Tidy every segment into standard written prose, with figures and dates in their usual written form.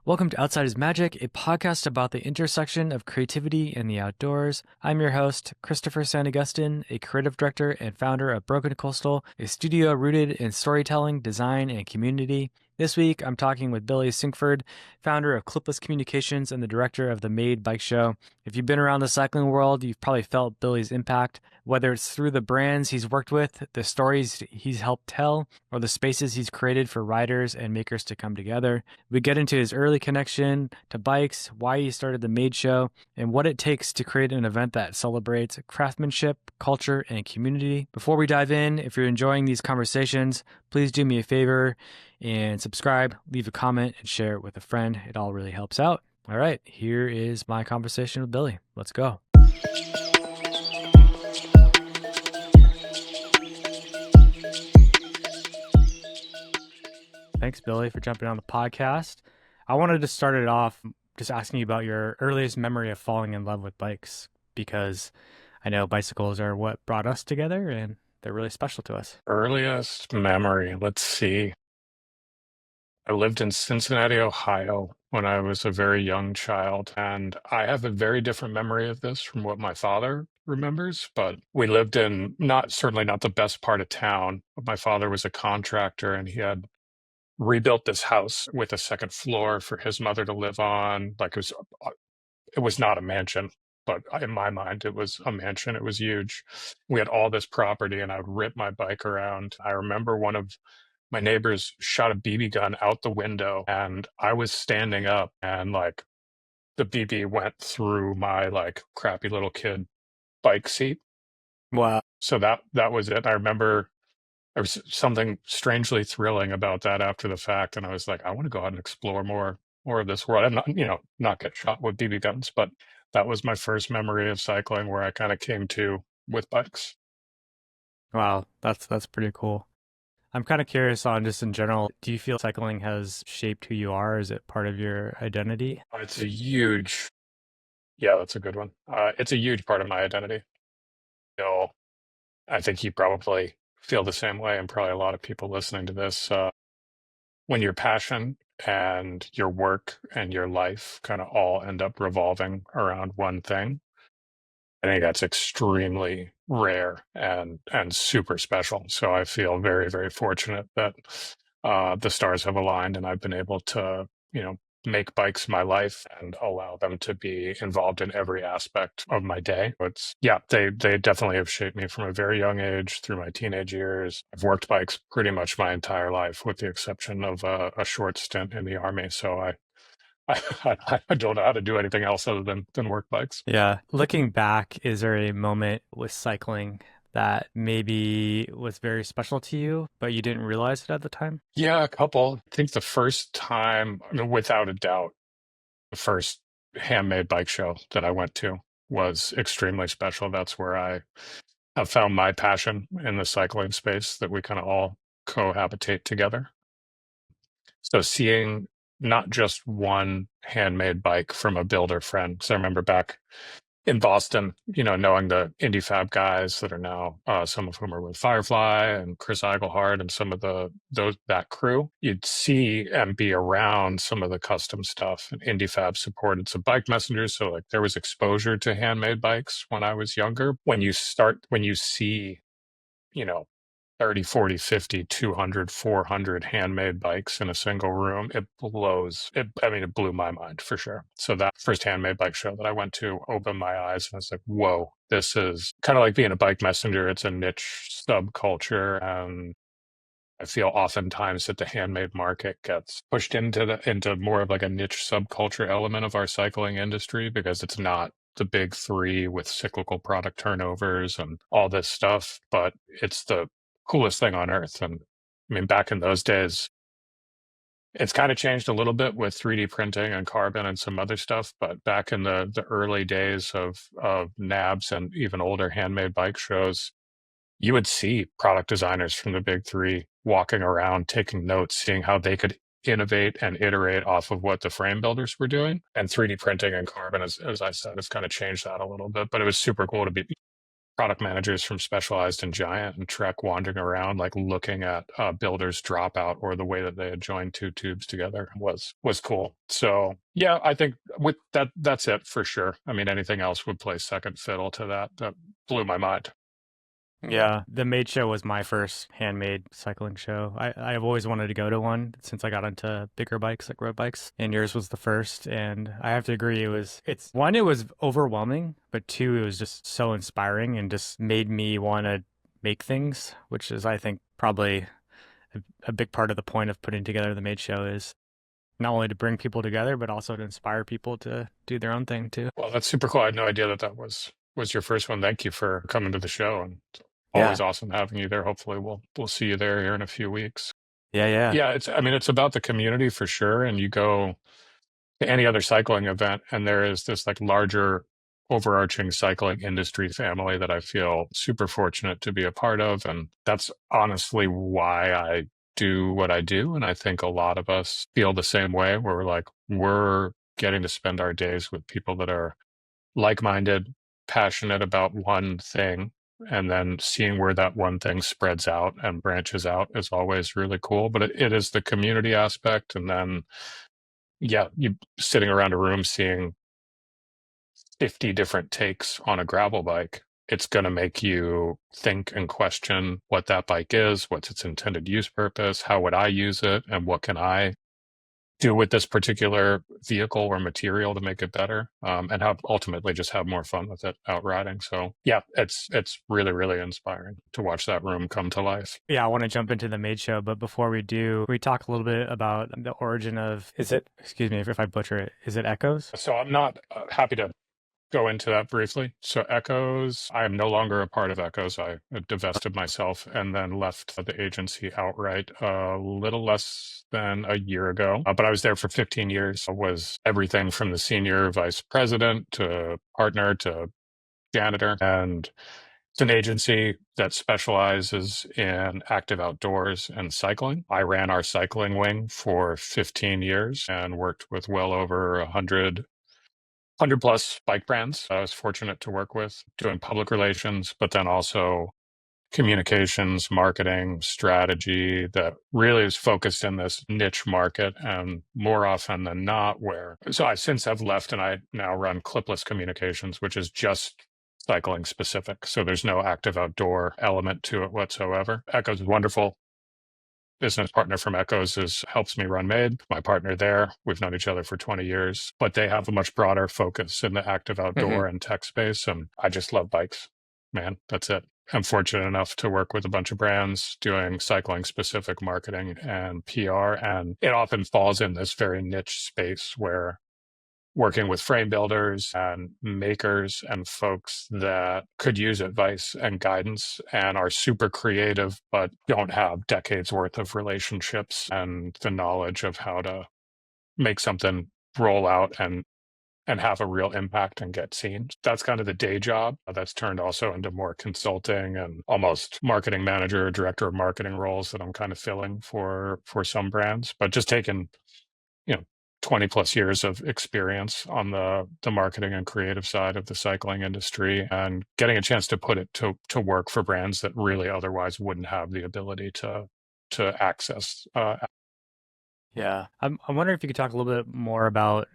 Welcome to Outside is Magic, a podcast about the intersection of creativity and the outdoors. I'm your host, Christopher San Agustin, a creative director and founder of Broken Coastal, a studio rooted in storytelling, design, and community. This week, I'm talking with Billy Sinkford, founder of Clipless Communications and the director of the Made Bike Show. If you've been around the cycling world, you've probably felt Billy's impact, whether it's through the brands he's worked with, the stories he's helped tell, or the spaces he's created for riders and makers to come together. We get into his early connection to bikes, why he started the Made Show, and what it takes to create an event that celebrates craftsmanship, culture, and community. Before we dive in, if you're enjoying these conversations, please do me a favor and subscribe, leave a comment, and share it with a friend. It all really helps out. All right, here is my conversation with Billy. Let's go. Thanks, Billy, for jumping on the podcast. I wanted to start it off just asking you about your earliest memory of falling in love with bikes, because I know bicycles are what brought us together and they're really special to us. Earliest memory, let's see. I lived in Cincinnati, Ohio when I was a very young child, and I have a very different memory of this from what my father remembers, but we lived in certainly not the best part of town. My father was a contractor and he had rebuilt this house with a second floor for his mother to live on. It was not a mansion, but in my mind, it was a mansion. It was huge. We had all this property, and I would rip my bike around. I remember one of my neighbors shot a BB gun out the window, and I was standing up, and the BB went through my crappy little kid bike seat. Wow. So that was it. I remember there was something strangely thrilling about that after the fact, and I was like, I want to go out and explore more of this world. I'm not get shot with BB guns, but that was my first memory of cycling where I kind of came to with bikes. Wow, that's pretty cool. I'm kind of curious on just in general, do you feel cycling has shaped who you are? Is it part of your identity? It's a huge, yeah, that's a good one. It's a huge part of my identity. So I think you probably feel the same way, and probably a lot of people listening to this. When your passion and your work and your life kind of all end up revolving around one thing, I think that's extremely rare and super special. So I feel very, very fortunate that the stars have aligned and I've been able to, make bikes my life and allow them to be involved in every aspect of my day. They definitely have shaped me from a very young age through my teenage years. I've worked bikes pretty much my entire life, with the exception of a short stint in the Army. So I don't know how to do anything else other than work bikes. Yeah. Looking back, is there a moment with cycling that maybe was very special to you, but you didn't realize it at the time? Yeah, a couple. I think the first time, I mean, without a doubt, the first handmade bike show that I went to was extremely special. That's where I have found my passion in the cycling space, that we kind of all cohabitate together. So seeing not just one handmade bike from a builder friend, because I remember back in Boston, knowing the Indie Fab guys that are now, some of whom are with Firefly and Chris Eigelhart and some of that crew, you'd see and be around some of the custom stuff. And Indie Fab supported some bike messengers, so there was exposure to handmade bikes when I was younger. When you see, you know, 30, 40, 50, 200, 400 handmade bikes in a single room, it blew my mind for sure. So that first handmade bike show that I went to opened my eyes, and I was like, whoa, this is kind of like being a bike messenger. It's a niche subculture. And I feel oftentimes that the handmade market gets pushed into more of like a niche subculture element of our cycling industry, because it's not the big three with cyclical product turnovers and all this stuff, but it's the coolest thing on earth. And I mean, back in those days, it's kind of changed a little bit with 3D printing and carbon and some other stuff. But back in the early days of NABs and even older handmade bike shows, you would see product designers from the big three walking around, taking notes, seeing how they could innovate and iterate off of what the frame builders were doing. And 3D printing and carbon, as I said, has kind of changed that a little bit. But it was super cool to be product managers from Specialized and Giant and Trek wandering around, like looking at builders drop out or the way that they had joined two tubes together was cool. So yeah, I think with that's it for sure. I mean, anything else would play second fiddle to that. That blew my mind. Yeah, the Maid Show was my first handmade cycling show. I've always wanted to go to one since I got into bigger bikes, like road bikes, and yours was the first. And I have to agree, it was overwhelming, but two, it was just so inspiring and just made me want to make things, which is, I think, probably a big part of the point of putting together the Maid Show is not only to bring people together, but also to inspire people to do their own thing too. Well, that's super cool. I had no idea that that was your first one. Thank you for coming to the show, and Yeah, always awesome having you there. Hopefully, we'll see you there here in a few weeks. yeah, yeah. Yeah, it's I mean, it's about the community for sure. And you go to any other cycling event, and there is this like larger overarching cycling industry family that I feel super fortunate to be a part of. And that's honestly why I do what I do. And I think a lot of us feel the same way, where we're like, we're getting to spend our days with people that are like-minded, passionate about one thing, and then seeing where that one thing spreads out and branches out is always really cool. But it is the community aspect, and then yeah, you sitting around a room seeing 50 different takes on a gravel bike. It's going to make you think and question what that bike is, what's its intended use purpose, how would I use it, and what can I do with this particular vehicle or material to make it better, and have ultimately just have more fun with it out riding. So yeah, it's really really inspiring to watch that room come to life. Yeah, I want to jump into the Maid Show, but before we do, we talk a little bit about the origin of, is it, excuse me if I butcher it, is it Echoes? So I'm not happy to go into that briefly. So Echoes, I am no longer a part of Echoes. I divested myself and then left the agency outright a little less than a year ago. But I was there for 15 years. I was everything from the senior vice president to partner to janitor. And it's an agency that specializes in active outdoors and cycling. I ran our cycling wing for 15 years and worked with well over 100 plus bike brands I was fortunate to work with, doing public relations, but then also communications, marketing, strategy that really is focused in this niche market. And more often than not, so I since have left and I now run Clipless Communications, which is just cycling specific. So there's no active outdoor element to it whatsoever. Echo's wonderful. Business partner from Echoes helps me run Made. My partner there, we've known each other for 20 years, but they have a much broader focus in the active Hmm. outdoor and tech space. And I just love bikes, man. That's it. I'm fortunate enough to work with a bunch of brands doing cycling specific marketing and PR. And it often falls in this very niche space where working with frame builders and makers and folks that could use advice and guidance and are super creative, but don't have decades worth of relationships and the knowledge of how to make something roll out and have a real impact and get seen. That's kind of the day job that's turned also into more consulting and almost marketing manager, director of marketing roles that I'm kind of filling for some brands, but just taking, you know, 20 plus years of experience on the marketing and creative side of the cycling industry and getting a chance to put it to work for brands that really otherwise wouldn't have the ability to access. Yeah. I'm wondering if you could talk a little bit more about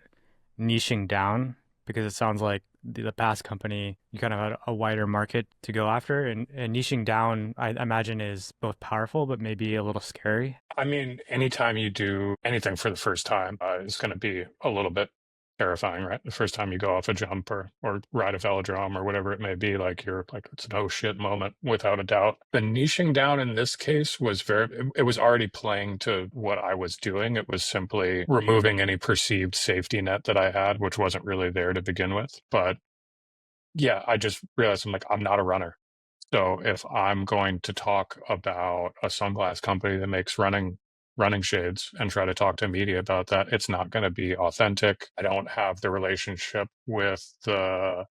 niching down, because it sounds like the past company, you kind of had a wider market to go after, and niching down, I imagine, is both powerful, but maybe a little scary. I mean, anytime you do anything for the first time is going to be a little bit terrifying, right? The first time you go off a jump or ride a velodrome or whatever it may be, like you're like, it's an oh shit moment without a doubt. The niching down in this case was it was already playing to what I was doing. It was simply removing any perceived safety net that I had, which wasn't really there to begin with. But yeah, I just realized I'm not a runner. So if I'm going to talk about a sunglass company that makes running shades and try to talk to media about that, it's not going to be authentic. I don't have the relationship with the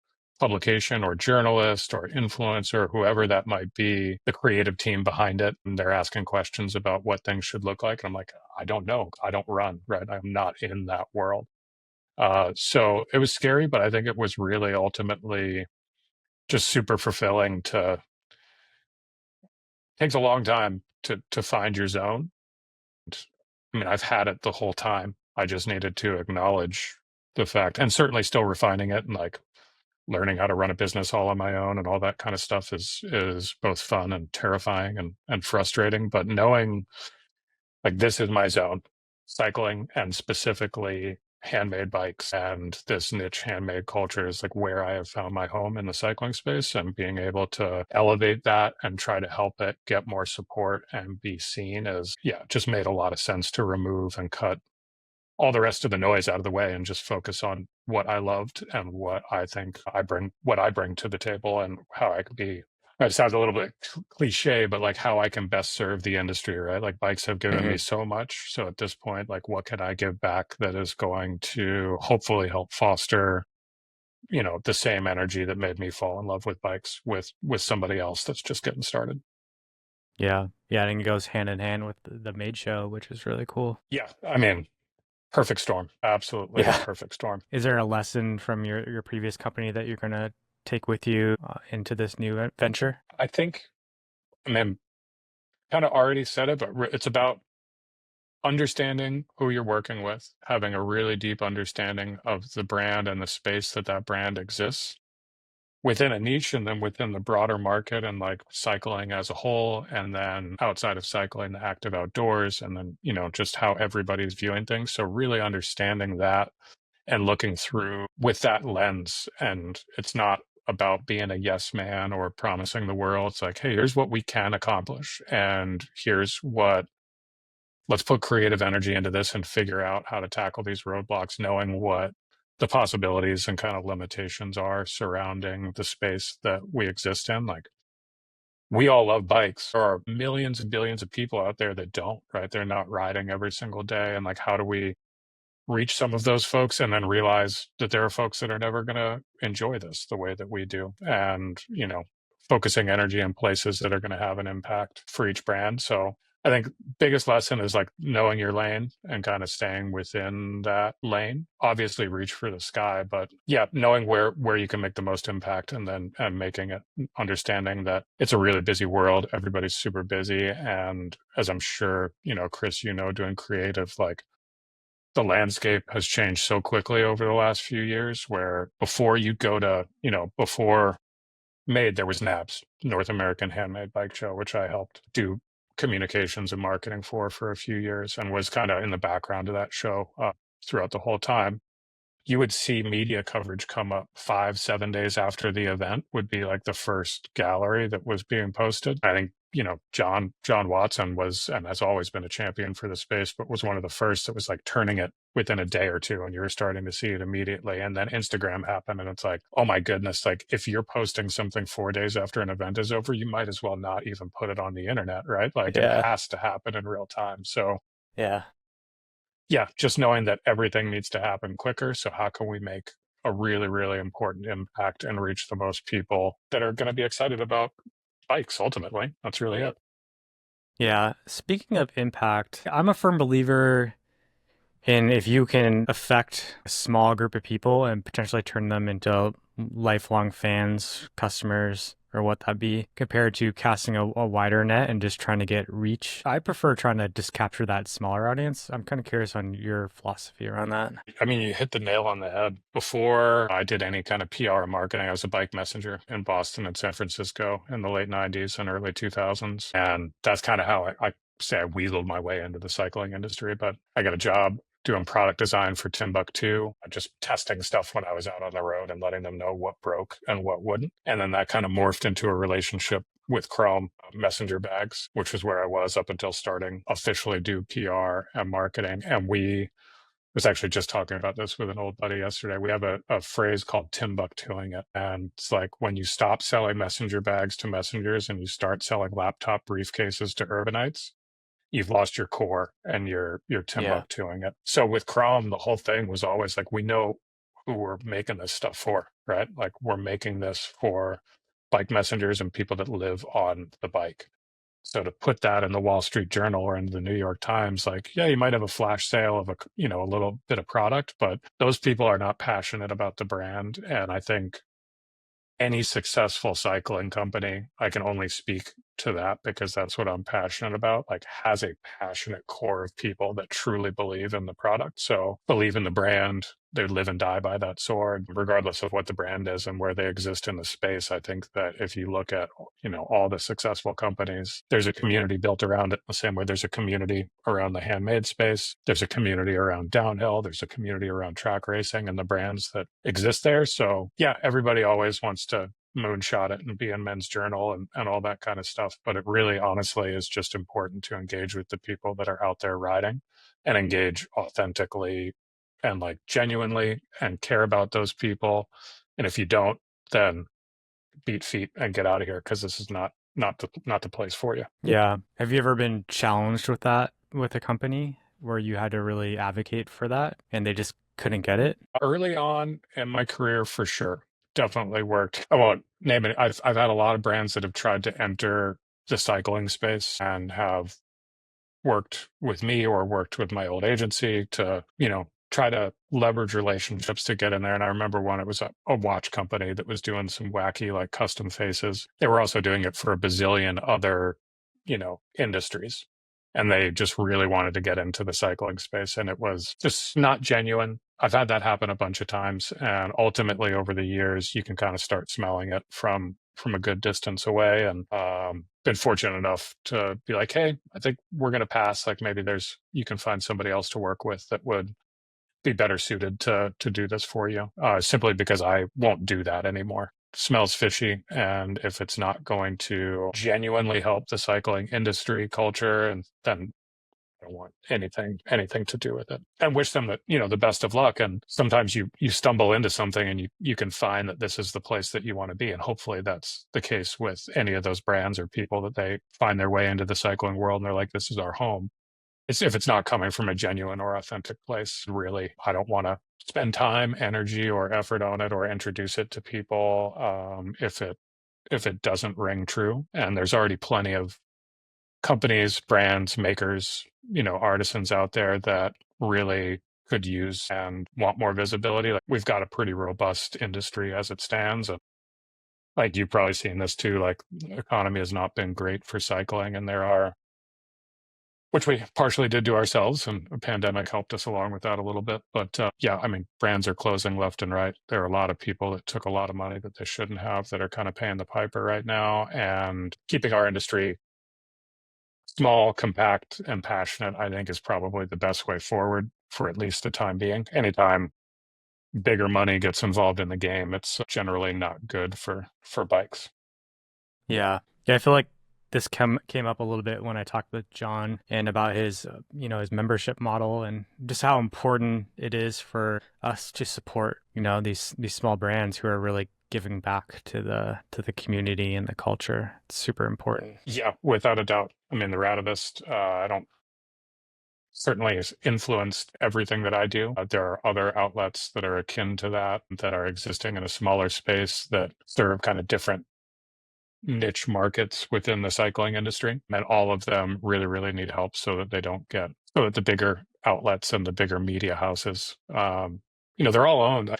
publication or journalist or influencer, whoever that might be, the creative team behind it. And they're asking questions about what things should look like. And I'm like, I don't know. I don't run, right? I'm not in that world. So it was scary, but I think it was really ultimately just super fulfilling to takes a long time to find your zone. I mean, I've had it the whole time. I just needed to acknowledge the fact, and certainly still refining it and like learning how to run a business all on my own and all that kind of stuff is both fun and terrifying and frustrating. But knowing like this is my zone, cycling and specifically handmade bikes and this niche handmade culture is like where I have found my home in the cycling space, and being able to elevate that and try to help it get more support and be seen as, yeah, just made a lot of sense to remove and cut all the rest of the noise out of the way and just focus on what I loved and what I think what I bring to the table, and how I could be. It sounds a little bit cliche, but like how I can best serve the industry, right? Like bikes have given me Hmm. so much. So at this point, like what can I give back that is going to hopefully help foster, the same energy that made me fall in love with bikes with somebody else that's just getting started. Yeah. Yeah. I think it goes hand in hand with the Made Show, which is really cool. Yeah. I mean, perfect storm. Absolutely a Yeah. perfect storm. Is there a lesson from your previous company that you're going to take with you into this new venture? I think, I mean, kind of already said it, but it's about understanding who you're working with, having a really deep understanding of the brand and the space that that brand exists within a niche, and then within the broader market and like cycling as a whole, and then outside of cycling, the active outdoors, and then, just how everybody's viewing things. So really understanding that and looking through with that lens. And it's not about being a yes man or promising the world. It's like, hey, here's what we can accomplish. And here's what, let's put creative energy into this and figure out how to tackle these roadblocks, knowing what the possibilities and kind of limitations are surrounding the space that we exist in. Like, we all love bikes. There are millions and billions of people out there that don't, right? They're not riding every single day. And like, how do we reach some of those folks and then realize that there are folks that are never going to enjoy this the way that we do, and focusing energy in places that are going to have an impact for each brand. So I think biggest lesson is like knowing your lane and kind of staying within that lane. Obviously reach for the sky, but yeah, knowing where you can make the most impact, and then and making it, understanding that it's a really busy world, everybody's super busy. And as I'm sure Chris, doing creative, like the landscape has changed so quickly over the last few years, where before you go to, before Made, there was NABS, North American Handmade Bike Show, which I helped do communications and marketing for a few years, and was kind of in the background of that show throughout the whole time. You would see media coverage come up 5, 7 days after the event would be like the first gallery that was being posted. I think, John Watson was, and has always been a champion for the space, but was one of the first that was like turning it within a day or two, and you were starting to see it immediately. And then Instagram happened, and it's like, oh my goodness, like if you're posting something 4 days after an event is over, you might as well not even put it on the internet, right? Like it Yeah. has to happen in real time. So Yeah. yeah, just knowing that everything needs to happen quicker. So how can we make a really, really important impact and reach the most people that are going to be excited about bikes ultimately? That's really it. Yeah. Speaking of impact, I'm a firm believer in if you can affect a small group of people and potentially turn them into lifelong fans, customers, or what that be, compared to casting a wider net and just trying to get reach. I prefer trying to just capture that smaller audience. I'm kind of curious on your philosophy around that. I mean, you hit the nail on the head. Before I did any kind of PR marketing, I was a bike messenger in Boston and San Francisco in the late 90s and early 2000s. And that's kind of how I say I weaseled my way into the cycling industry. But I got a job doing product design for Timbuktu, just testing stuff when I was out on the road and letting them know what broke and what wouldn't. And then that kind of morphed into a relationship with Chrome messenger bags, which is where I was up until starting officially do PR and marketing. And we was actually just talking about this with an old buddy yesterday. We have a phrase called Timbuktuing it. And it's like when you stop selling messenger bags to messengers and you start selling laptop briefcases to urbanites, you've lost your core and you're Yeah. Timbuktuing it. So with Chrome, the whole thing was always like, we know who we're making this stuff for, right? Like we're making this for bike messengers and people that live on the bike. So to put that in the Wall Street Journal or in the New York Times, like, yeah, you might have a flash sale of a little bit of product, but those people are not passionate about the brand. And I think any successful cycling company, I can only speak to that because that's what I'm passionate about, like has a passionate core of people that truly believe in the product. So believe in the brand. They live and die by that sword, regardless of what the brand is and where they exist in the space. I think that if you look at, all the successful companies, there's a community built around it the same way there's a community around the handmade space. There's a community around downhill. There's a community around track racing and the brands that exist there. So yeah, everybody always wants to moonshot it and be in Men's Journal and all that kind of stuff. But it really honestly is just important to engage with the people that are out there riding and engage authentically and like genuinely and care about those people. And if you don't, then beat feet and get out of here because this is not the place for you. Yeah. Have you ever been challenged with that with a company where you had to really advocate for that and they just couldn't get it? Early on in my career, for sure, definitely worked. I won't name it. I've had a lot of brands that have tried to enter the cycling space and have worked with me or worked with my old agency to, try to leverage relationships to get in there. And I remember one, it was a watch company that was doing some wacky, like custom faces. They were also doing it for a bazillion other, industries. And they just really wanted to get into the cycling space. And it was just not genuine. I've had that happen a bunch of times. And ultimately, over the years, you can kind of start smelling it from a good distance away, and been fortunate enough to be like, hey, I think we're going to pass. Like maybe you can find somebody else to work with that would be better suited to do this for you. Simply because I won't do that anymore. Smells fishy, and if it's not going to genuinely help the cycling industry culture, and then I don't want anything to do with it. And wish them that, the best of luck. And sometimes you stumble into something and you can find that this is the place that you want to be. And hopefully that's the case with any of those brands or people that they find their way into the cycling world and they're like, this is our home. If it's not coming from a genuine or authentic place, really, I don't want to spend time, energy, or effort on it or introduce it to people if it doesn't ring true. And there's already plenty of companies, brands, makers, artisans out there that really could use and want more visibility. Like we've got a pretty robust industry as it stands. And like you've probably seen this too, like the economy has not been great for cycling. And which we partially did to ourselves, and the pandemic helped us along with that a little bit. But yeah, I mean, brands are closing left and right. There are a lot of people that took a lot of money that they shouldn't have that are kind of paying the piper right now, and keeping our industry small, compact, and passionate, I think, is probably the best way forward for at least the time being. Anytime bigger money gets involved in the game, it's generally not good for bikes. Yeah. Yeah, I feel like this came up a little bit when I talked with John and about his, his membership model and just how important it is for us to support, these small brands who are really giving back to the community and the culture. It's super important. Yeah, without a doubt. I mean, the Rativist, I don't certainly has influenced everything that I do. There are other outlets that are akin to that are existing in a smaller space that serve kind of different niche markets within the cycling industry. And all of them really, really need help so that so that the bigger outlets and the bigger media houses, they're all owned.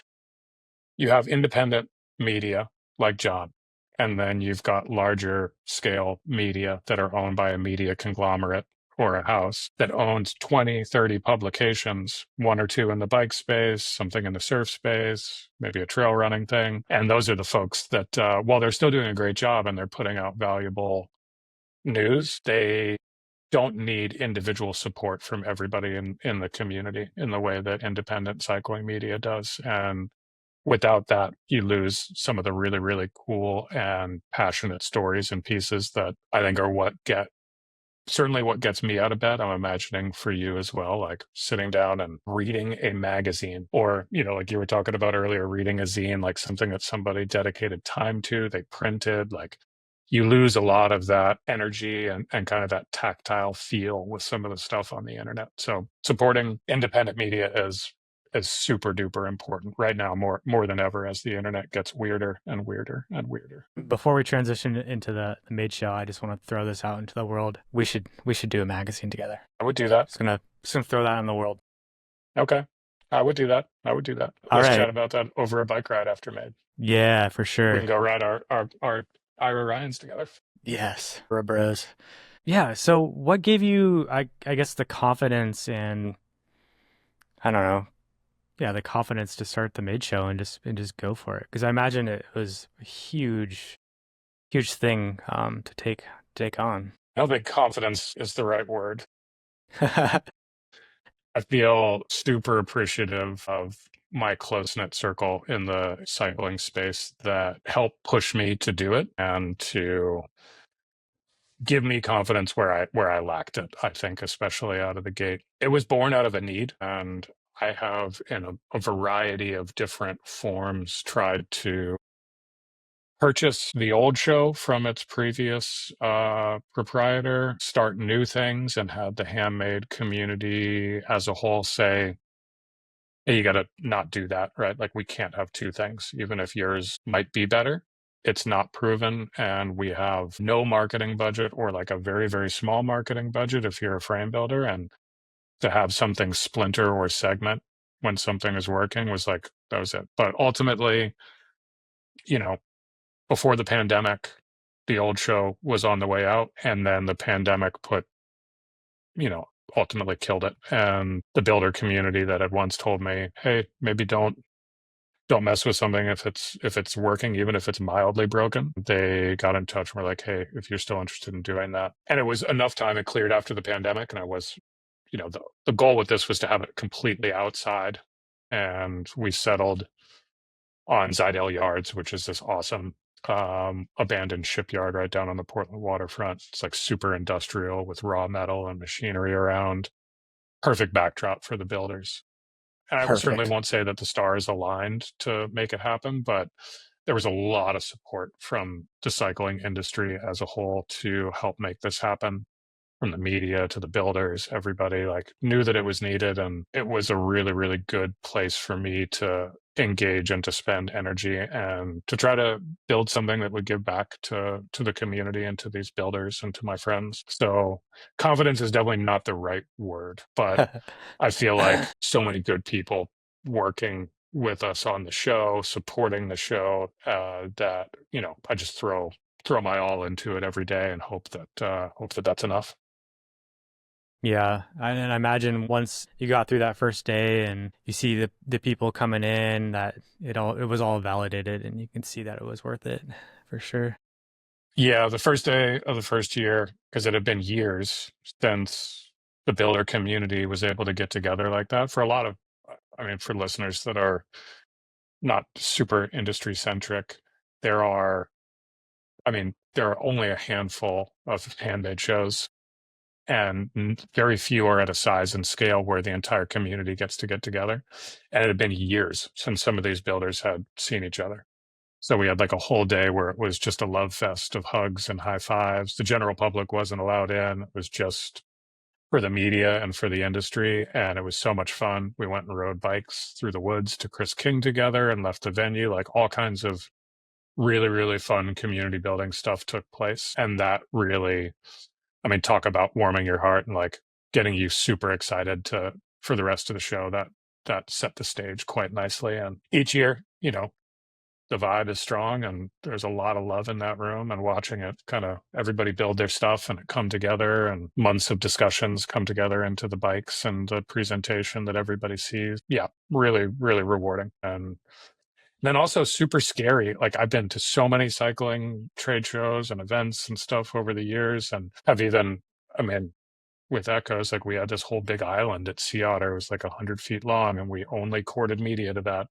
You have independent media like John, and then you've got larger scale media that are owned by a media conglomerate or a house that owns 20, 30 publications, one or two in the bike space, something in the surf space, maybe a trail running thing. And those are the folks that, while they're still doing a great job and they're putting out valuable news, they don't need individual support from everybody in the community in the way that independent cycling media does. And without that, you lose some of the really, really cool and passionate stories and pieces that I think are certainly what gets me out of bed. I'm imagining for you as well, like sitting down and reading a magazine or, like you were talking about earlier, reading a zine, like something that somebody dedicated time to, they printed, like you lose a lot of that energy and kind of that tactile feel with some of the stuff on the internet. So supporting independent media is super duper important right now, more than ever, as the internet gets weirder and weirder and weirder. Before we transition into the Made Show, I just want to throw this out into the world. We should do a magazine together. I would do that. Just gonna throw that in the world. Okay. I would do that. I would do that. All Let's right. chat about that over a bike ride after Made. Yeah, for We sure. can go ride our Ira Ryans together. Yes, we're bros. Yeah, so what gave you, I guess, the confidence and I don't know, yeah, the confidence to start the mid show and just go for it? Because I imagine it was a huge thing to take on. I don't think confidence is the right word. I feel super appreciative of my close knit circle in the cycling space that helped push me to do it and to give me confidence where I lacked it. I think, especially out of the gate, it was born out of a need, and I have in a variety of different forms tried to purchase the old show from its previous proprietor, start new things, and had the handmade community as a whole say, hey, you got to not do that, right? Like, we can't have two things, even if yours might be better. It's not proven, and we have no marketing budget or like a very, very small marketing budget if you're a frame builder. And to have something splinter or segment when something is working was like, that was it. But ultimately, you know, before the pandemic, the old show was on the way out, and then the pandemic put, ultimately killed it. And the builder community that had once told me, hey, maybe don't mess with something if it's working, even if it's mildly broken. They got in touch and were like, hey, if you're still interested in doing that. And it was enough time, it cleared after the pandemic, and I was, the goal with this was to have it completely outside. And we settled on Zidell Yards, which is this awesome abandoned shipyard right down on the Portland waterfront. It's like super industrial with raw metal and machinery around. Perfect backdrop for the builders. And I certainly Perfect. won't say that the stars aligned to make it happen, but there was a lot of support from the cycling industry as a whole to help make this happen. From the media to the builders, everybody like knew that it was needed, and it was a really, really good place for me to engage and to spend energy and to try to build something that would give back to the community and to these builders and to my friends. So confidence is definitely not the right word, but I feel like so many good people working with us on the show, supporting the show, that I just throw my all into it every day and hope that that's enough. Yeah, and I imagine once you got through that first day and you see the people coming in, that it was all validated, and you can see that it was worth it for sure. Yeah, the first day of the first year, because it had been years since the builder community was able to get together like that. For a lot of, I mean, for listeners that are not super industry centric, there are, there are only a handful of handmade shows, and very few are at a size and scale where the entire community gets to get together. And it had been years since some of these builders had seen each other. So we had like a whole day where it was just a love fest of hugs and high fives. The general public wasn't allowed in. It was just for the media and for the industry. And it was so much fun. We went and rode bikes through the woods to Chris King together and left the venue. Like, all kinds of really, really fun community building stuff took place. And that really, talk about warming your heart and like getting you super excited for the rest of the show. That set the stage quite nicely. And each year, the vibe is strong, and there's a lot of love in that room, and watching it kind of everybody build their stuff and it come together, and months of discussions come together into the bikes and the presentation that everybody sees. Yeah, really, really rewarding. And then also super scary. Like, I've been to so many cycling trade shows and events and stuff over the years, and have even, I mean, with Echoes, like, we had this whole big island at Sea Otter. It was like 100 feet long, and we only courted media to that.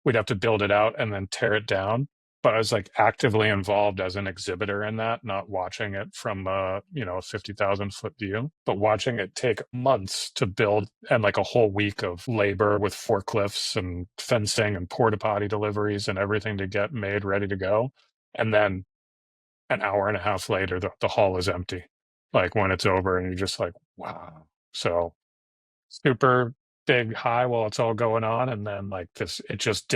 We'd have to build it out and then tear it down. But I was like actively involved as an exhibitor in that, not watching it from a 50,000 foot view, but watching it take months to build, and like a whole week of labor with forklifts and fencing and porta potty deliveries and everything to get made ready to go. And then an hour and a half later, the hall is empty. Like, when it's over, and you're just like, wow. So super big high while it's all going on, and then like this, it just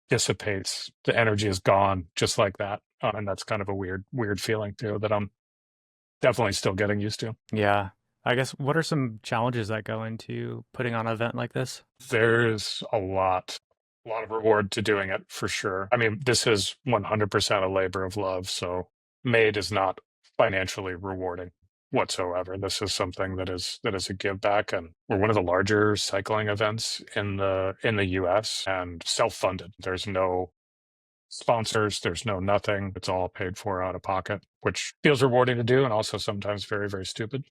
dissipates. The energy is gone just like that. And that's kind of a weird feeling too that I'm definitely still getting used to. Yeah. I guess what are some challenges that go into putting on an event like this? There's a lot of reward to doing it for sure. I mean, this is 100% a labor of love. So made is not financially rewarding whatsoever. This is something that is a give back, and we're one of the larger cycling events in the US and self-funded. There's no sponsors, there's no nothing. It's all paid for out of pocket, which feels rewarding to do and also sometimes very, very stupid.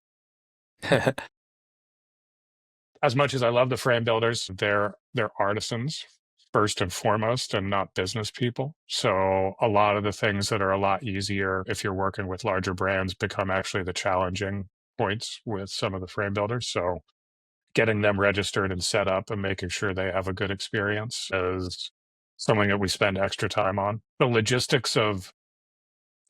As much as I love the frame builders, they're artisans first and foremost and not business people. So a lot of the things that are a lot easier if you're working with larger brands become actually the challenging points with some of the frame builders. So getting them registered and set up and making sure they have a good experience is something that we spend extra time on. The logistics of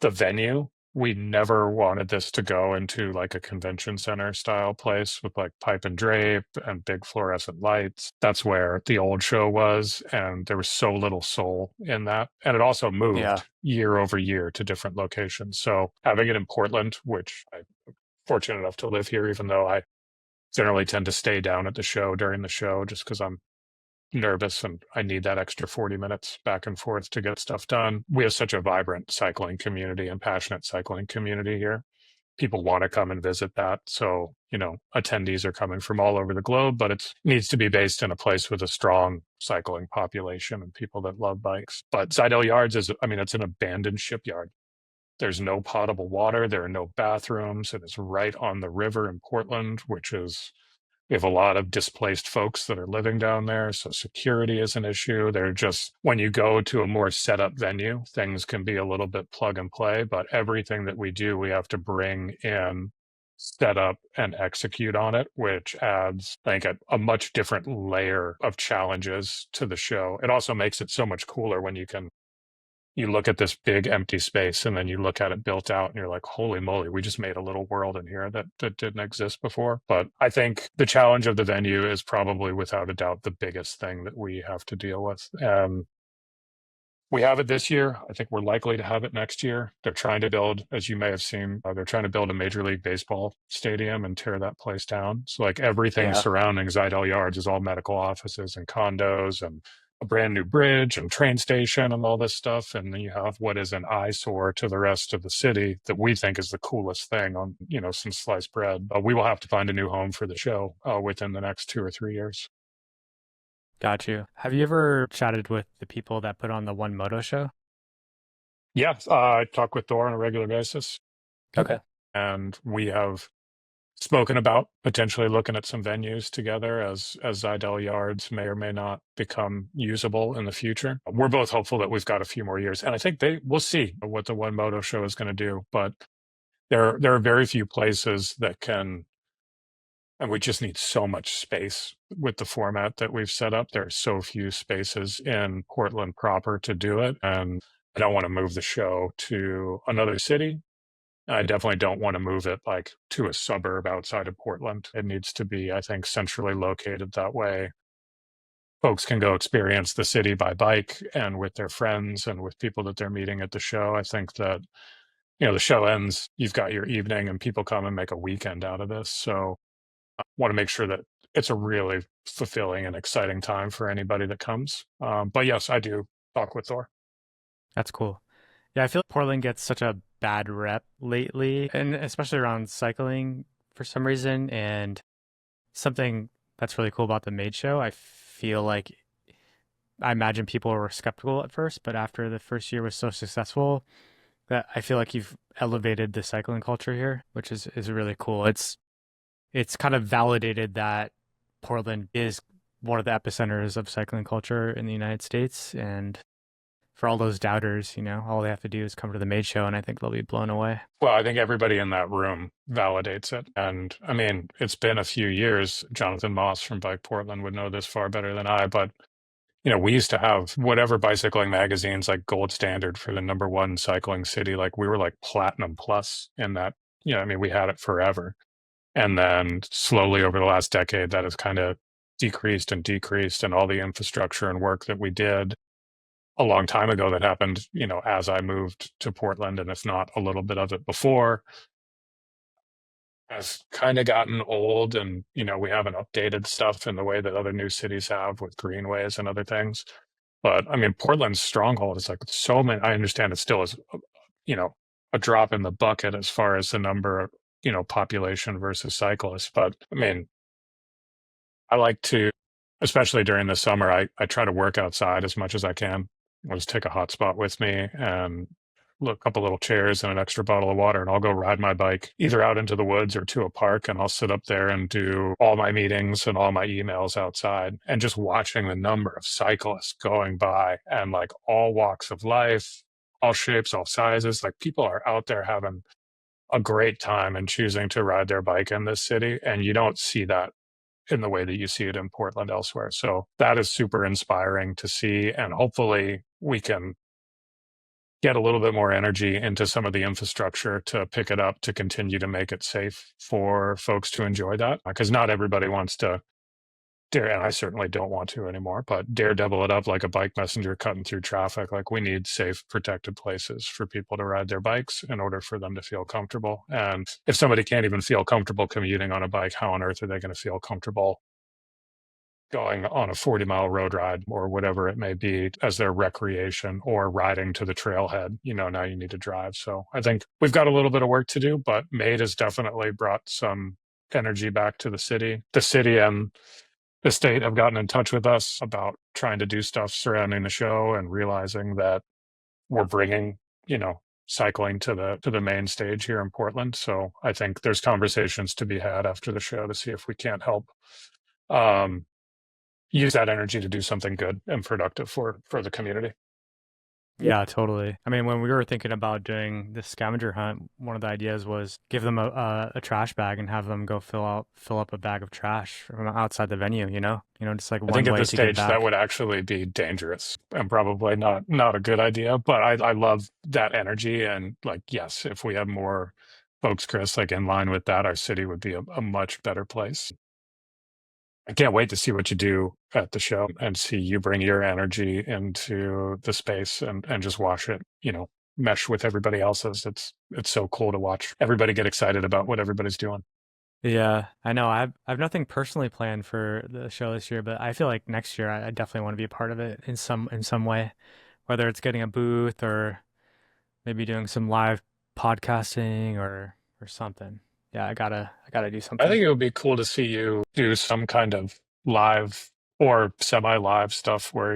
the venue, we never wanted this to go into like a convention center style place with like pipe and drape and big fluorescent lights. That's where the old show was, and there was so little soul in that. And it also Yeah. moved year over year to different locations. So having it in Portland, which I'm fortunate enough to live here, even though I generally tend to stay down at the show during the show just because I'm nervous and I need that extra 40 minutes back and forth to get stuff done. We have such a vibrant cycling community and passionate cycling community here. People want to come and visit that. So, attendees are coming from all over the globe, but it needs to be based in a place with a strong cycling population and people that love bikes. But Zidell Yards it's an abandoned shipyard. There's no potable water. There are no bathrooms. It is right on the river in Portland, which is we have a lot of displaced folks that are living down there, so security is an issue. They're just, when you go to a more set up venue, things can be a little bit plug and play, but everything that we do, we have to bring in, set up, and execute on it, which adds, I think, a much different layer of challenges to the show. It also makes it so much cooler when you look at this big empty space and then you look at it built out and you're like, holy moly, we just made a little world in here that didn't exist before. But I think the challenge of the venue is probably without a doubt the biggest thing that we have to deal with. We have it this year. I think we're likely to have it next year. They're trying to build, as you may have seen, they're trying to build a Major League Baseball stadium and tear that place down. So, like, everything Yeah. surrounding Zidell Yards is all medical offices and condos and a brand new bridge and train station and all this stuff. And then you have what is an eyesore to the rest of the city that we think is the coolest thing on, since sliced bread. We will have to find a new home for the show within the next 2 or 3 years. Got you. Have you ever chatted with the people that put on the OneMoto Show? Yeah, I talk with Thor on a regular basis, Okay. and we have spoken about potentially looking at some venues together as Zidell Yards may or may not become usable in the future. We're both hopeful that we've got a few more years, and I think we'll see what the OneMoto Show is going to do. But there are very few places that can, and we just need so much space with the format that we've set up. There are so few spaces in Portland proper to do it, and I don't want to move the show to another city. I definitely don't want to move it like to a suburb outside of Portland. It needs to be, I think, centrally located. That way folks can go experience the city by bike and with their friends and with people that they're meeting at the show. I think that, the show ends, you've got your evening and people come and make a weekend out of this. So I want to make sure that it's a really fulfilling and exciting time for anybody that comes. But yes, I do talk with Thor. That's cool. Yeah, I feel like Portland gets such a bad rep lately, and especially around cycling for some reason. And something that's really cool about the Made Show, I feel like I imagine people were skeptical at first, but after the first year was so successful that I feel like you've elevated the cycling culture here, which is really cool. It's kind of validated that Portland is one of the epicenters of cycling culture in the United States. And for all those doubters, all they have to do is come to the Made Show, and I think they'll be blown away. Well, I think everybody in that room validates it. And I mean, it's been a few years. Jonathan Moss from Bike Portland would know this far better than I, but we used to have whatever bicycling magazines like gold standard for the number one cycling city. Like we were like platinum plus in that, we had it forever. And then slowly over the last decade, that has kind of decreased and decreased, and all the infrastructure and work that we did a long time ago that happened, as I moved to Portland, and if not a little bit of it before, has kind of gotten old, and we haven't updated stuff in the way that other new cities have with greenways and other things. But I mean, Portland's stronghold is like so many. I understand it still is, you know, a drop in the bucket as far as the number of, population versus cyclists. But I mean, I like to, especially during the summer, I try to work outside as much as I can. I'll just take a hotspot with me and look a couple little chairs and an extra bottle of water, and I'll go ride my bike either out into the woods or to a park, and I'll sit up there and do all my meetings and all my emails outside, and just watching the number of cyclists going by, and like all walks of life, all shapes, all sizes. Like people are out there having a great time and choosing to ride their bike in this city, and you don't see that in the way that you see it in Portland elsewhere. So that is super inspiring to see. And hopefully we can get a little bit more energy into some of the infrastructure to pick it up, to continue to make it safe for folks to enjoy that. Because not everybody wants to dare, and I certainly don't want to anymore, but daredevil it up like a bike messenger cutting through traffic. Like we need safe, protected places for people to ride their bikes in order for them to feel comfortable. And if somebody can't even feel comfortable commuting on a bike, how on earth are they going to feel comfortable going on a 40-mile road ride or whatever it may be as their recreation, or riding to the trailhead? Now you need to drive. So I think we've got a little bit of work to do, but MAID has definitely brought some energy back to the city. The city and the state have gotten in touch with us about trying to do stuff surrounding the show, and realizing that we're bringing, cycling to the main stage here in Portland. So I think there's conversations to be had after the show to see if we can't help um, use that energy to do something good and productive for the community. Yeah, totally. I mean, when we were thinking about doing the scavenger hunt, one of the ideas was give them a trash bag and have them go fill up a bag of trash from outside the venue, just like I think one at way this to give stage that back. would actually be dangerous and probably not a good idea. But I love that energy, and like, yes, if we have more folks, Chris, like in line with that, our city would be a much better place. I can't wait to see what you do at the show and see you bring your energy into the space, and just watch it, mesh with everybody else's. It's so cool to watch everybody get excited about what everybody's doing. Yeah, I know. I've nothing personally planned for the show this year, but I feel like next year I definitely want to be a part of it in some way, whether it's getting a booth or maybe doing some live podcasting or something. Yeah, I gotta do I something. think it would be cool to see you do some kind of live or semi-live stuff where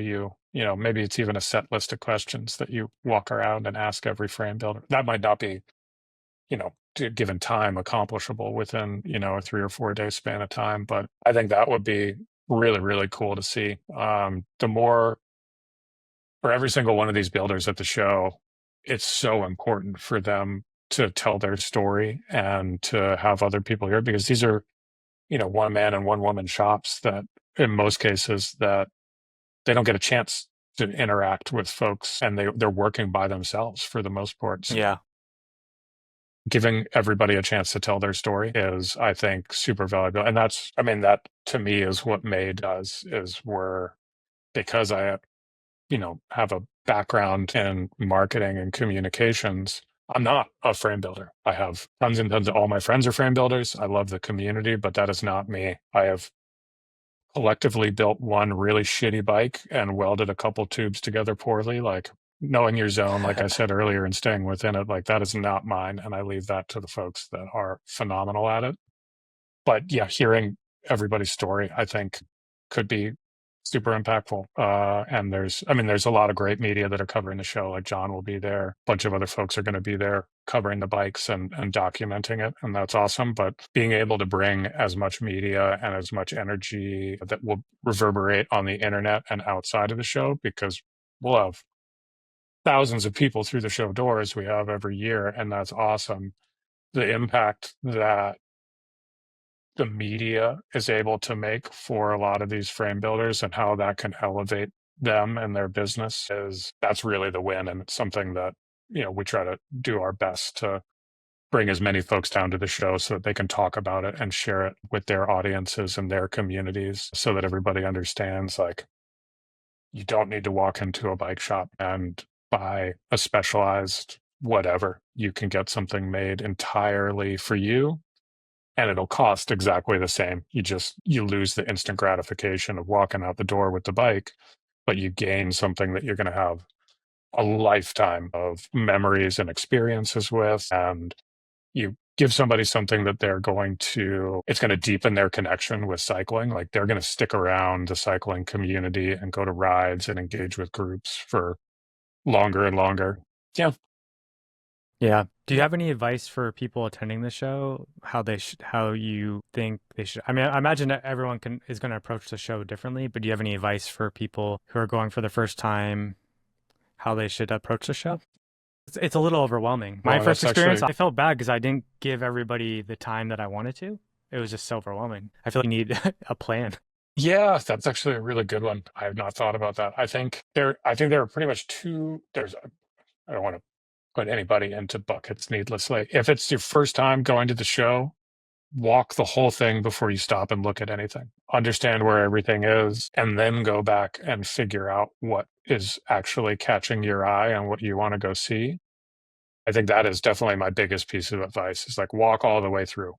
maybe it's even a set list of questions that you walk around and ask every frame builder. That might not be, given time, accomplishable within, a 3 or 4 day span of time, but I think that would be really, really cool to see. The more For every single one of these builders at the show, it's so important for them to tell their story and to have other people hear it, because these are, one man and one woman shops that in most cases that they don't get a chance to interact with folks, and they're working by themselves for the most part. So Yeah. giving everybody a chance to tell their story is, I think, super valuable. And that to me is what May does, is because I have a background in marketing and communications, I'm not a frame builder. I have tons and tons of, all my friends are frame builders. I love the community, but that is not me. I have collectively built one really shitty bike and welded a couple tubes together poorly. Like, knowing your zone, like I said earlier, and staying within it, like that is not mine. And I leave that to the folks that are phenomenal at it. But yeah, hearing everybody's story, I think, could be super impactful. And there's a lot of great media that are covering the show. Like John will be there. A bunch of other folks are going to be there covering the bikes and documenting it. And that's awesome. But being able to bring as much media and as much energy that will reverberate on the internet and outside of the show, because we'll have thousands of people through the show doors we have every year. And that's awesome. The impact that the media is able to make for a lot of these frame builders, and how that can elevate them and their business, that's really the win. And it's something that, we try to do our best to bring as many folks down to the show so that they can talk about it and share it with their audiences and their communities, so that everybody understands, like, you don't need to walk into a bike shop and buy a specialized whatever. You can get something made entirely for you and it'll cost exactly the same. You lose the instant gratification of walking out the door with the bike, but you gain something that you're going to have a lifetime of memories and experiences with. And you give somebody something that it's going to deepen their connection with cycling. Like they're going to stick around the cycling community and go to rides and engage with groups for longer and longer. Yeah. Yeah. Do you have any advice for people attending the show? How you think they should? I mean, I imagine that everyone is going to approach the show differently, but do you have any advice for people who are going for the first time, how they should approach the show? It's a little overwhelming. My Well, first that's experience, actually, I felt bad because I didn't give everybody the time that I wanted to. It was just so overwhelming. I feel like you need a plan. yeah, that's actually a really good one. I have not thought about that. I think there are pretty much I don't want to put anybody into buckets needlessly. If it's your first time going to the show, walk the whole thing before you stop and look at anything. Understand where everything is, and then go back and figure out what is actually catching your eye and what you want to go see. I think that is definitely my biggest piece of advice is like walk all the way through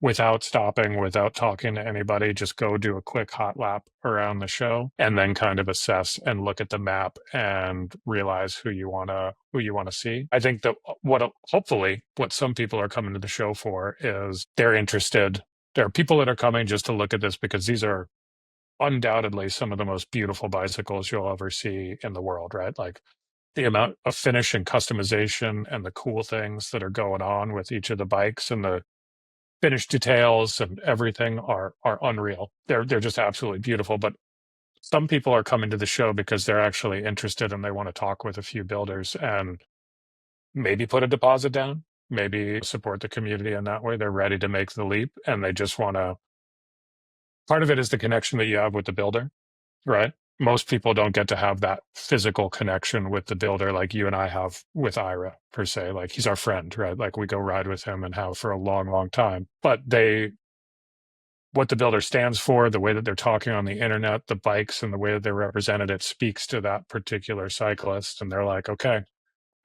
without stopping, without talking to anybody. Just go do a quick hot lap around the show and then kind of assess and look at the map and realize who you want to see. I think that hopefully what some people are coming to the show for is they're interested. There are people that are coming just to look at this because these are undoubtedly some of the most beautiful bicycles you'll ever see in the world, right? Like the amount of finish and customization and the cool things that are going on with each of the bikes and the finish details and everything are unreal. They're just absolutely beautiful. But some people are coming to the show because they're actually interested and they want to talk with a few builders and maybe put a deposit down, maybe support the community in that way. They're ready to make the leap and they just want to. Part of it is the connection that you have with the builder, right? Most people don't get to have that physical connection with the builder like you and I have with Ira, per se. Like he's our friend, right? Like we go ride with him and have for a long, long time. But what the builder stands for, the way that they're talking on the internet, the bikes and the way that they're represented, it speaks to that particular cyclist. And they're like, okay,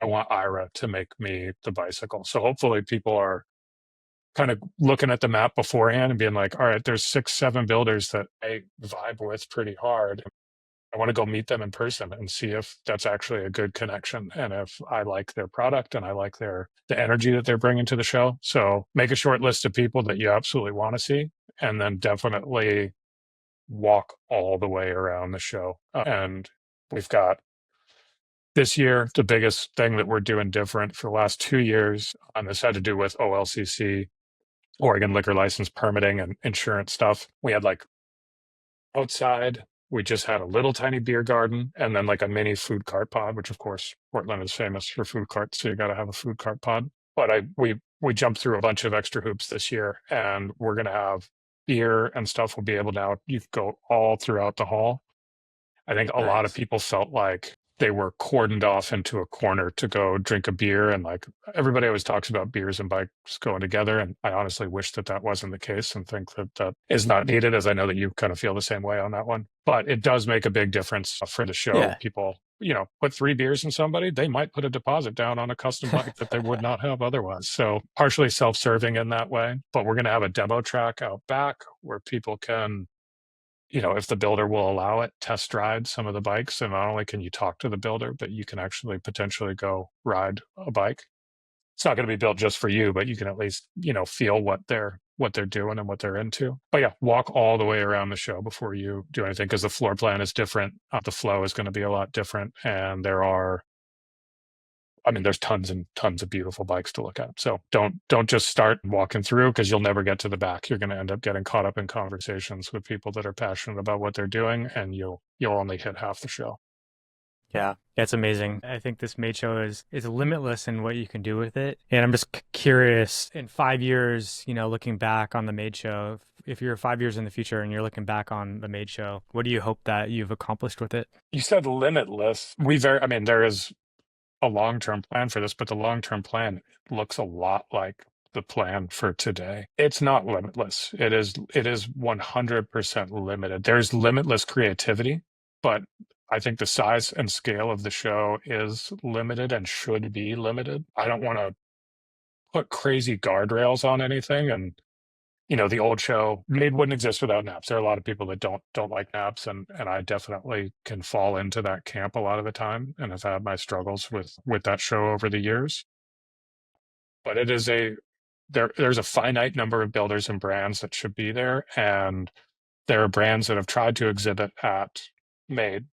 I want Ira to make me the bicycle. So hopefully people are kind of looking at the map beforehand and being like, all right, there's 6, 7 builders that I vibe with pretty hard. I want to go meet them in person and see if that's actually a good connection and if I like their product and I like the energy that they're bringing to the show. So make a short list of people that you absolutely want to see and then definitely walk all the way around the show. And we've got this year, the biggest thing that we're doing different for the last 2 years, and this had to do with OLCC, Oregon liquor license permitting and insurance stuff. We had like outside, we just had a little tiny beer garden and then like a mini food cart pod, which of course Portland is famous for food carts, so you got to have a food cart pod. But we jumped through a bunch of extra hoops this year, and we're gonna have beer and stuff. Will be able now. You can go all throughout the hall. I think a lot of Nice. people felt like they were cordoned off into a corner to go drink a beer. And like everybody always talks about beers and bikes going together. And I honestly wish that that wasn't the case and think that that is not needed, as I know that you kind of feel the same way on that one. But it does make a big difference for the show. Yeah. People, put 3 beers in somebody, they might put a deposit down on a custom bike that they would not have otherwise. So partially self serving in that way. But we're going to have a demo track out back where people can if the builder will allow it, test ride some of the bikes. And not only can you talk to the builder, but you can actually potentially go ride a bike. It's not going to be built just for you, but you can at least, feel what they're doing and what they're into. But yeah, walk all the way around the show before you do anything because the floor plan is different. The flow is going to be a lot different. And there's tons and tons of beautiful bikes to look at. So don't just start walking through because you'll never get to the back. You're going to end up getting caught up in conversations with people that are passionate about what they're doing, and you'll only hit half the show. Yeah, it's amazing. I think this Made Show is limitless in what you can do with it. And I'm just curious, in 5 years, looking back on the Made Show, if you're 5 years in the future and you're looking back on the Made Show, what do you hope that you've accomplished with it? You said limitless. There is a long-term plan for this, but the long-term plan looks a lot like the plan for today. It's not limitless. It is 100% limited. There's limitless creativity, but I think the size and scale of the show is limited and should be limited. I don't want to put crazy guardrails on anything and the old show made wouldn't exist without naps. There are a lot of people that don't like naps, and I definitely can fall into that camp a lot of the time, and have had my struggles with that show over the years. But it is there's a finite number of builders and brands that should be there, and there are brands that have tried to exhibit at Made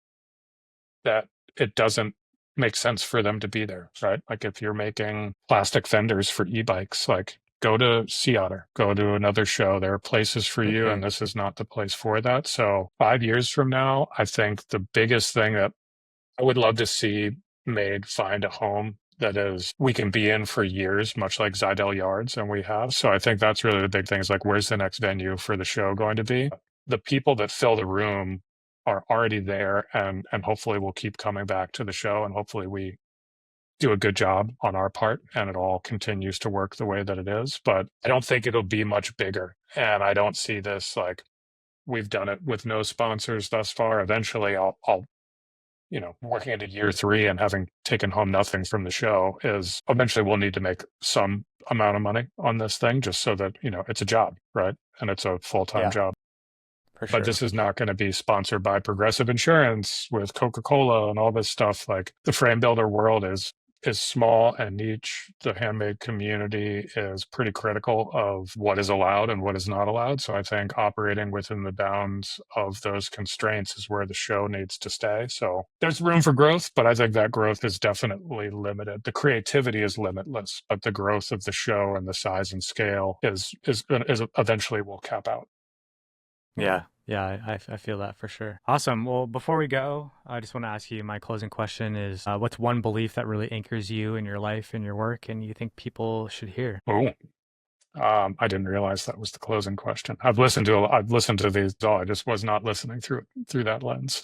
that it doesn't make sense for them to be there, right? Like if you're making plastic fenders for e-bikes, like go to Sea Otter, go to another show. There are places for you, and this is not the place for that. So 5 years from now, I think the biggest thing that I would love to see Made find a home that is we can be in for years, much like Zidell Yards, and we have. So I think that's really the big thing is like, where's the next venue for the show going to be? The people that fill the room are already there, and hopefully we'll keep coming back to the show, and hopefully we do a good job on our part and it all continues to work the way that it is. But I don't think it'll be much bigger. And I don't see this like we've done it with no sponsors thus far. Eventually I'll working into year 3 and having taken home nothing from the show is eventually we'll need to make some amount of money on this thing just so that, it's a job, right? And it's a full-time job. For sure. But this is not going to be sponsored by Progressive Insurance with Coca-Cola and all this stuff. Like the frame builder world is small and niche. The handmade community is pretty critical of what is allowed and what is not allowed. So I think operating within the bounds of those constraints is where the show needs to stay. So there's room for growth, but I think that growth is definitely limited. The creativity is limitless, but the growth of the show and the size and scale is eventually will cap out. Yeah. Yeah, I feel that for sure. Awesome. Well, before we go, I just want to ask you, my closing question is, what's one belief that really anchors you in your life and your work and you think people should hear? Oh, I didn't realize that was the closing question. I've listened to these all. I just was not listening through that lens.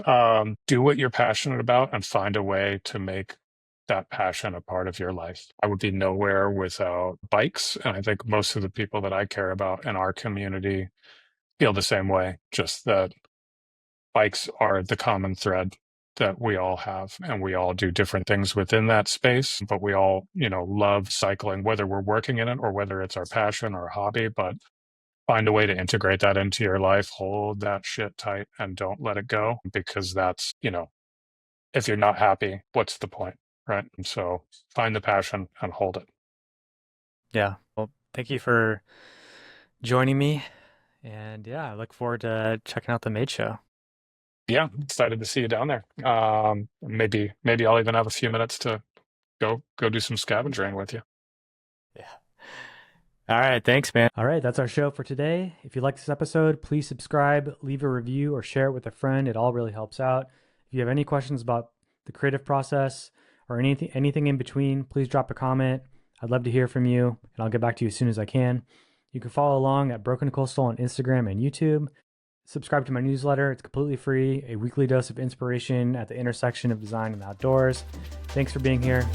Do what you're passionate about and find a way to make that passion a part of your life. I would be nowhere without bikes. And I think most of the people that I care about in our community feel the same way, just that bikes are the common thread that we all have, and we all do different things within that space, but we all, love cycling, whether we're working in it or whether it's our passion or hobby. But find a way to integrate that into your life, hold that shit tight and don't let it go, because that's, if you're not happy, what's the point, right? And so find the passion and hold it. Yeah. Well, thank you for joining me. And yeah, I look forward to checking out the Made Show. Yeah, excited to see you down there. Maybe I'll even have a few minutes to go do some scavenging with you. Yeah. All right. Thanks, man. All right. That's our show for today. If you like this episode, please subscribe, leave a review, or share it with a friend. It all really helps out. If you have any questions about the creative process or anything in between, please drop a comment. I'd love to hear from you, and I'll get back to you as soon as I can. You can follow along at Broken Coastal on Instagram and YouTube. Subscribe to my newsletter. It's completely free, a weekly dose of inspiration at the intersection of design and outdoors. Thanks for being here.